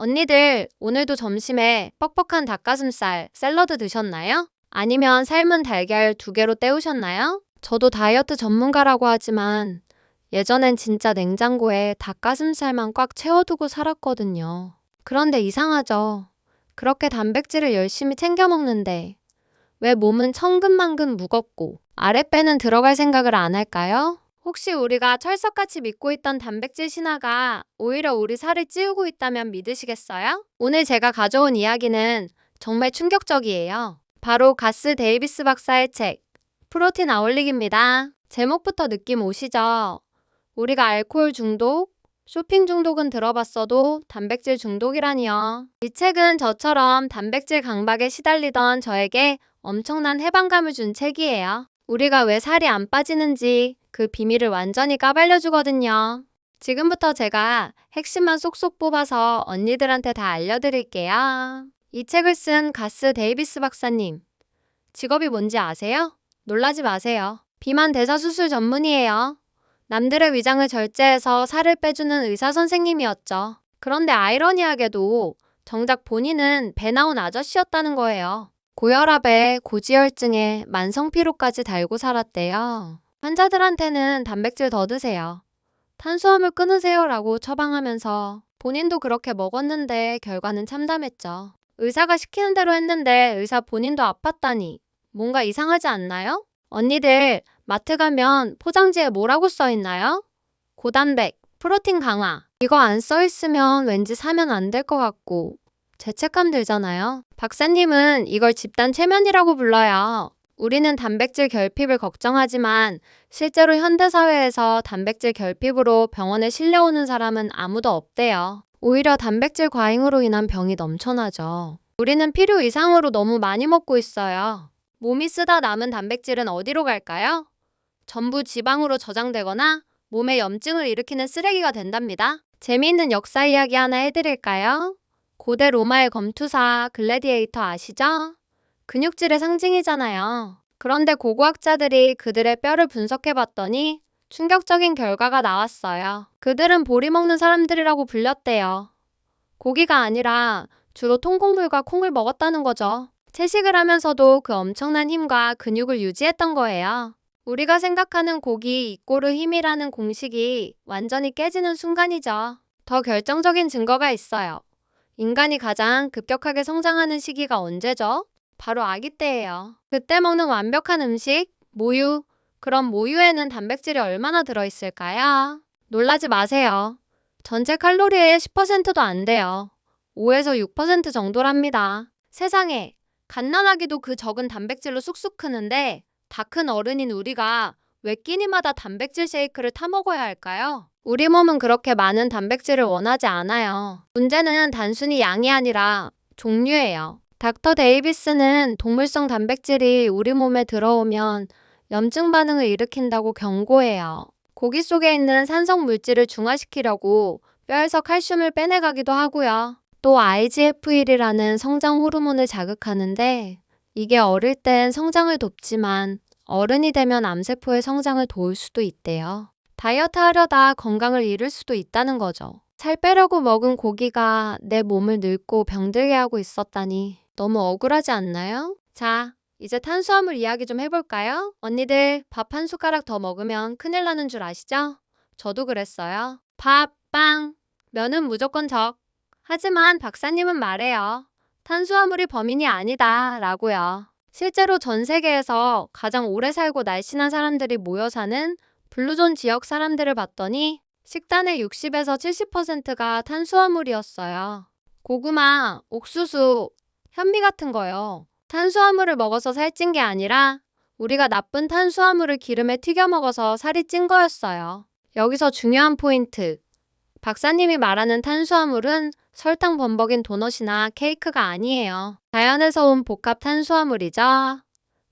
언니들, 오늘도 점심에 뻑뻑한 닭가슴살 샐러드 드셨나요? 아니면 삶은 달걀 2개로 때우셨나요? 저도 다이어트 전문가라고 하지만 예전엔 진짜 냉장고에 닭가슴살만 꽉 채워두고 살았거든요. 그런데 이상하죠? 그렇게 단백질을 열심히 챙겨 먹는데 왜 몸은 천근만근 무겁고 아랫배는 들어갈 생각을 안 할까요? 혹시 우리가 철석같이 믿고 있던 단백질 신화가 오히려 우리 살을 찌우고 있다면 믿으시겠어요? 오늘 제가 가져온 이야기는 정말 충격적이에요. 바로 가스 데이비스 박사의 책, 프로틴 아울릭입니다. 제목부터 느낌 오시죠? 우리가 알코올 중독, 쇼핑 중독은 들어봤어도 단백질 중독이라니요. 이 책은 저처럼 단백질 강박에 시달리던 저에게 엄청난 해방감을 준 책이에요. 우리가 왜 살이 안 빠지는지 그 비밀을 완전히 까발려주거든요. 지금부터 제가 핵심만 쏙쏙 뽑아서 언니들한테 다 알려드릴게요. 이 책을 쓴 가스 데이비스 박사님, 직업이 뭔지 아세요? 놀라지 마세요. 비만 대사수술 전문이에요. 남들의 위장을 절제해서 살을 빼주는 의사 선생님이었죠. 그런데 아이러니하게도 정작 본인은 배 나온 아저씨였다는 거예요. 고혈압에 고지혈증에 만성피로까지 달고 살았대요. 환자들한테는 단백질 더 드세요, 탄수화물 끊으세요 라고 처방하면서 본인도 그렇게 먹었는데 결과는 참담했죠. 의사가 시키는 대로 했는데 의사 본인도 아팠다니 뭔가 이상하지 않나요? 언니들, 마트 가면 포장지에 뭐라고 써있나요? 고단백, 프로틴 강화. 이거 안 써있으면 왠지 사면 안 될 것 같고 죄책감 들잖아요. 박사님은 이걸 집단 최면이라고 불러요. 우리는 단백질 결핍을 걱정하지만 실제로 현대사회에서 단백질 결핍으로 병원에 실려오는 사람은 아무도 없대요. 오히려 단백질 과잉으로 인한 병이 넘쳐나죠. 우리는 필요 이상으로 너무 많이 먹고 있어요. 몸이 쓰다 남은 단백질은 어디로 갈까요? 전부 지방으로 저장되거나 몸에 염증을 일으키는 쓰레기가 된답니다. 재미있는 역사 이야기 하나 해드릴까요? 고대 로마의 검투사 글래디에이터 아시죠? 근육질의 상징이잖아요. 그런데 고고학자들이 그들의 뼈를 분석해봤더니 충격적인 결과가 나왔어요. 그들은 보리 먹는 사람들이라고 불렸대요. 고기가 아니라 주로 통곡물과 콩을 먹었다는 거죠. 채식을 하면서도 그 엄청난 힘과 근육을 유지했던 거예요. 우리가 생각하는 고기 이꼬르 힘이라는 공식이 완전히 깨지는 순간이죠. 더 결정적인 증거가 있어요. 인간이 가장 급격하게 성장하는 시기가 언제죠? 바로 아기 때예요. 그때 먹는 완벽한 음식, 모유. 그럼 모유에는 단백질이 얼마나 들어있을까요? 놀라지 마세요. 전체 칼로리의 10%도 안 돼요. 5에서 6% 정도랍니다. 세상에, 갓난아기도 그 적은 단백질로 쑥쑥 크는데 다 큰 어른인 우리가 왜 끼니마다 단백질 쉐이크를 타 먹어야 할까요? 우리 몸은 그렇게 많은 단백질을 원하지 않아요. 문제는 단순히 양이 아니라 종류예요. 닥터 데이비스는 동물성 단백질이 우리 몸에 들어오면 염증 반응을 일으킨다고 경고해요. 고기 속에 있는 산성 물질을 중화시키려고 뼈에서 칼슘을 빼내가기도 하고요. 또 IGF-1이라는 성장 호르몬을 자극하는데 이게 어릴 땐 성장을 돕지만 어른이 되면 암세포의 성장을 도울 수도 있대요. 다이어트 하려다 건강을 잃을 수도 있다는 거죠. 살 빼려고 먹은 고기가 내 몸을 늙고 병들게 하고 있었다니 너무 억울하지 않나요? 자, 이제 탄수화물 이야기 좀 해볼까요? 언니들, 밥 한 숟가락 더 먹으면 큰일 나는 줄 아시죠? 저도 그랬어요. 밥, 빵, 면은 무조건 적. 하지만 박사님은 말해요. 탄수화물이 범인이 아니다 라고요. 실제로 전 세계에서 가장 오래 살고 날씬한 사람들이 모여 사는 블루존 지역 사람들을 봤더니 식단의 60에서 70%가 탄수화물이었어요. 고구마, 옥수수, 현미 같은 거요. 탄수화물을 먹어서 살찐 게 아니라 우리가 나쁜 탄수화물을 기름에 튀겨 먹어서 살이 찐 거였어요. 여기서 중요한 포인트. 박사님이 말하는 탄수화물은 설탕 범벅인 도넛이나 케이크가 아니에요. 자연에서 온 복합 탄수화물이죠.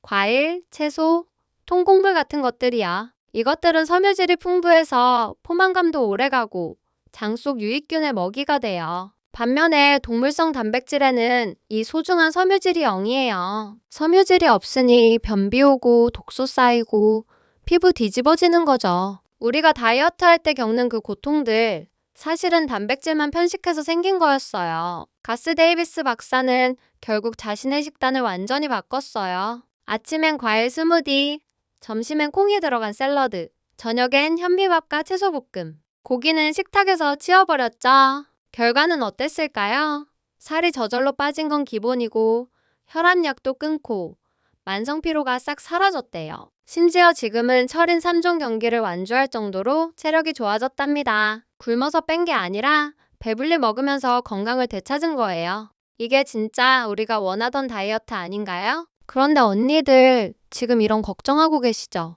과일, 채소, 통곡물 같은 것들이야. 이것들은 섬유질이 풍부해서 포만감도 오래가고 장 속 유익균의 먹이가 돼요. 반면에 동물성 단백질에는 이 소중한 섬유질이 0이에요. 섬유질이 없으니 변비 오고 독소 쌓이고 피부 뒤집어지는 거죠. 우리가 다이어트 할 때 겪는 그 고통들 사실은 단백질만 편식해서 생긴 거였어요. 가스 데이비스 박사는 결국 자신의 식단을 완전히 바꿨어요. 아침엔 과일 스무디, 점심엔 콩이 들어간 샐러드, 저녁엔 현미밥과 채소볶음. 고기는 식탁에서 치워버렸죠. 결과는 어땠을까요? 살이 저절로 빠진 건 기본이고 혈압약도 끊고 만성피로가 싹 사라졌대요. 심지어 지금은 철인 3종 경기를 완주할 정도로 체력이 좋아졌답니다. 굶어서 뺀 게 아니라 배불리 먹으면서 건강을 되찾은 거예요. 이게 진짜 우리가 원하던 다이어트 아닌가요? 그런데 언니들 지금 이런 걱정하고 계시죠?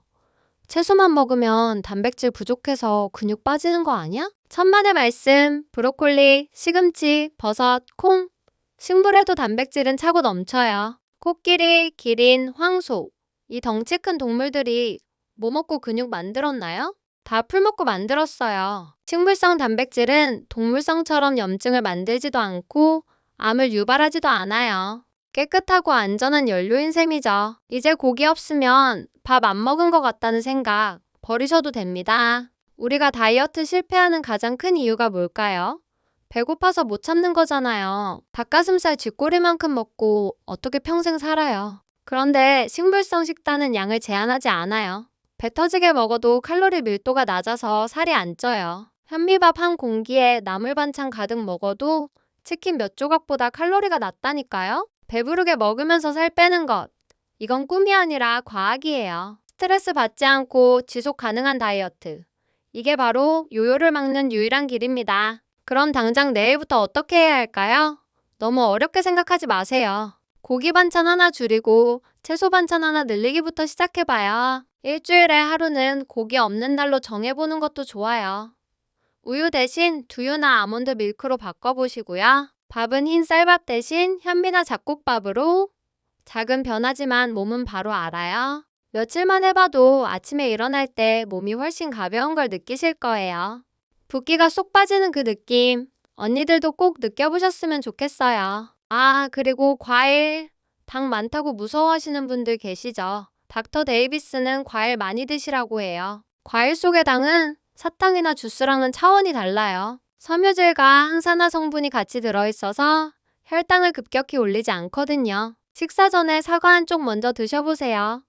채소만 먹으면 단백질 부족해서 근육 빠지는 거 아니야? 천만의 말씀, 브로콜리, 시금치, 버섯, 콩. 식물에도 단백질은 차고 넘쳐요. 코끼리, 기린, 황소. 이 덩치 큰 동물들이 뭐 먹고 근육 만들었나요? 다 풀 먹고 만들었어요. 식물성 단백질은 동물성처럼 염증을 만들지도 않고 암을 유발하지도 않아요. 깨끗하고 안전한 연료인 셈이죠. 이제 고기 없으면 밥 안 먹은 것 같다는 생각 버리셔도 됩니다. 우리가 다이어트 실패하는 가장 큰 이유가 뭘까요? 배고파서 못 참는 거잖아요. 닭가슴살 쥐꼬리만큼 먹고 어떻게 평생 살아요. 그런데 식물성 식단은 양을 제한하지 않아요. 배 터지게 먹어도 칼로리 밀도가 낮아서 살이 안 쪄요. 현미밥 한 공기에 나물 반찬 가득 먹어도 치킨 몇 조각보다 칼로리가 낮다니까요. 배부르게 먹으면서 살 빼는 것. 이건 꿈이 아니라 과학이에요. 스트레스 받지 않고 지속 가능한 다이어트. 이게 바로 요요를 막는 유일한 길입니다. 그럼 당장 내일부터 어떻게 해야 할까요? 너무 어렵게 생각하지 마세요. 고기 반찬 하나 줄이고 채소 반찬 하나 늘리기부터 시작해봐요. 일주일에 하루는 고기 없는 날로 정해보는 것도 좋아요. 우유 대신 두유나 아몬드 밀크로 바꿔보시고요. 밥은 흰 쌀밥 대신 현미나 잡곡밥으로. 작은 변화지만 몸은 바로 알아요. 며칠만 해봐도 아침에 일어날 때 몸이 훨씬 가벼운 걸 느끼실 거예요. 붓기가 쏙 빠지는 그 느낌, 언니들도 꼭 느껴보셨으면 좋겠어요. 아, 그리고 과일, 당 많다고 무서워하시는 분들 계시죠? 닥터 데이비스는 과일 많이 드시라고 해요. 과일 속의 당은 사탕이나 주스랑은 차원이 달라요. 섬유질과 항산화 성분이 같이 들어있어서 혈당을 급격히 올리지 않거든요. 식사 전에 사과 한 쪽 먼저 드셔보세요.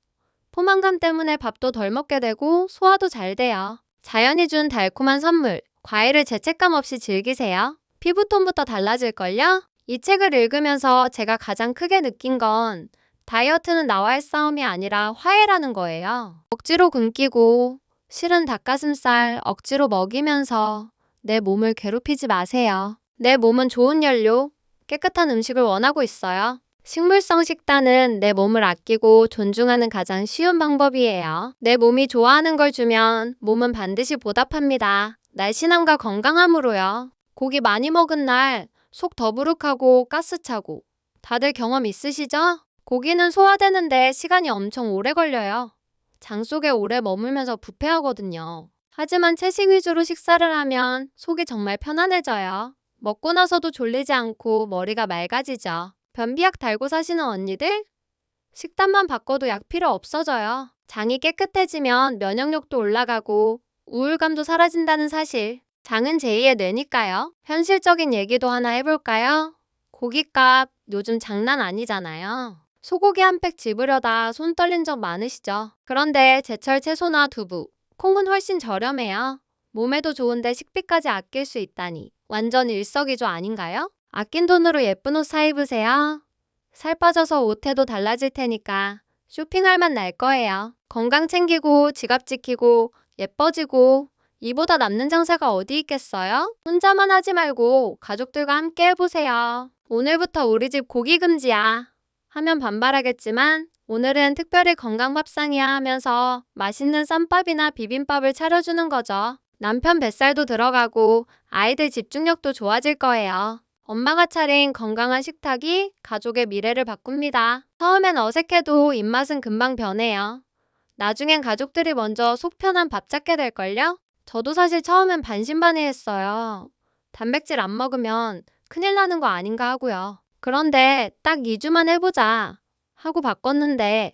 포만감 때문에 밥도 덜 먹게 되고 소화도 잘 돼요. 자연이 준 달콤한 선물, 과일을 죄책감 없이 즐기세요. 피부톤부터 달라질걸요? 이 책을 읽으면서 제가 가장 크게 느낀 건 다이어트는 나와의 싸움이 아니라 화해라는 거예요. 억지로 굶기고 싫은 닭가슴살 억지로 먹이면서 내 몸을 괴롭히지 마세요. 내 몸은 좋은 연료, 깨끗한 음식을 원하고 있어요. 식물성 식단은 내 몸을 아끼고 존중하는 가장 쉬운 방법이에요. 내 몸이 좋아하는 걸 주면 몸은 반드시 보답합니다. 날씬함과 건강함으로요. 고기 많이 먹은 날 속 더부룩하고 가스차고. 다들 경험 있으시죠? 고기는 소화되는데 시간이 엄청 오래 걸려요. 장 속에 오래 머물면서 부패하거든요. 하지만 채식 위주로 식사를 하면 속이 정말 편안해져요. 먹고 나서도 졸리지 않고 머리가 맑아지죠. 변비약 달고 사시는 언니들? 식단만 바꿔도 약 필요 없어져요. 장이 깨끗해지면 면역력도 올라가고 우울감도 사라진다는 사실. 장은 제2의 뇌니까요. 현실적인 얘기도 하나 해볼까요? 고깃값 요즘 장난 아니잖아요. 소고기 한 팩 집으려다 손 떨린 적 많으시죠? 그런데 제철 채소나 두부, 콩은 훨씬 저렴해요. 몸에도 좋은데 식비까지 아낄 수 있다니 완전 일석이조 아닌가요? 아낀 돈으로 예쁜 옷 사 입으세요. 살 빠져서 옷태도 달라질 테니까 쇼핑할 맛 날 거예요. 건강 챙기고 지갑 지키고 예뻐지고 이보다 남는 장사가 어디 있겠어요? 혼자만 하지 말고 가족들과 함께 해보세요. 오늘부터 우리 집 고기 금지야 하면 반발하겠지만 오늘은 특별히 건강 밥상이야 하면서 맛있는 쌈밥이나 비빔밥을 차려주는 거죠. 남편 뱃살도 들어가고 아이들 집중력도 좋아질 거예요. 엄마가 차린 건강한 식탁이 가족의 미래를 바꿉니다. 처음엔 어색해도 입맛은 금방 변해요. 나중엔 가족들이 먼저 속 편한 밥 찾게 될걸요? 저도 사실 처음엔 반신반의했어요. 단백질 안 먹으면 큰일 나는 거 아닌가 하고요. 그런데 딱 2주만 해보자 하고 바꿨는데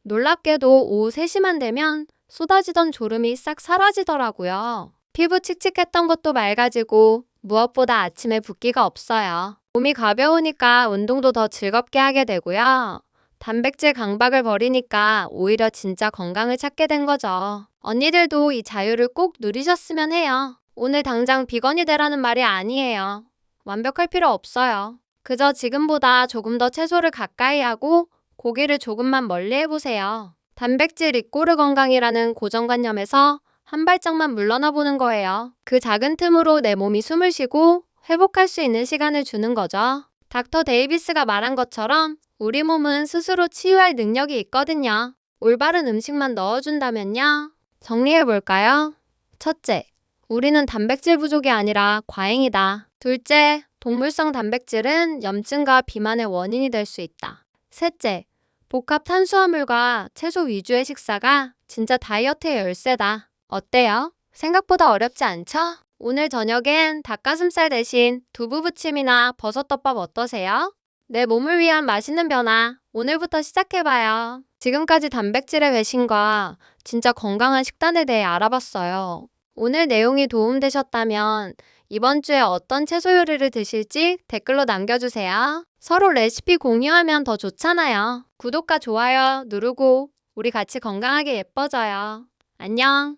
놀랍게도 오후 3시만 되면 쏟아지던 졸음이 싹 사라지더라고요. 피부 칙칙했던 것도 맑아지고 무엇보다 아침에 붓기가 없어요. 몸이 가벼우니까 운동도 더 즐겁게 하게 되고요. 단백질 강박을 버리니까 오히려 진짜 건강을 찾게 된 거죠. 언니들도 이 자유를 꼭 누리셨으면 해요. 오늘 당장 비건이 되라는 말이 아니에요. 완벽할 필요 없어요. 그저 지금보다 조금 더 채소를 가까이 하고 고기를 조금만 멀리 해보세요. 단백질 이꼬르 건강이라는 고정관념에서 한 발짝만 물러나 보는 거예요. 그 작은 틈으로 내 몸이 숨을 쉬고 회복할 수 있는 시간을 주는 거죠. 닥터 데이비스가 말한 것처럼 우리 몸은 스스로 치유할 능력이 있거든요. 올바른 음식만 넣어준다면요. 정리해볼까요? 첫째, 우리는 단백질 부족이 아니라 과잉이다. 둘째, 동물성 단백질은 염증과 비만의 원인이 될 수 있다. 셋째, 복합 탄수화물과 채소 위주의 식사가 진짜 다이어트의 열쇠다. 어때요? 생각보다 어렵지 않죠? 오늘 저녁엔 닭가슴살 대신 두부 부침이나 버섯덮밥 어떠세요? 내 몸을 위한 맛있는 변화, 오늘부터 시작해봐요. 지금까지 단백질의 배신과 진짜 건강한 식단에 대해 알아봤어요. 오늘 내용이 도움되셨다면 이번 주에 어떤 채소 요리를 드실지 댓글로 남겨주세요. 서로 레시피 공유하면 더 좋잖아요. 구독과 좋아요 누르고 우리 같이 건강하게 예뻐져요. 안녕.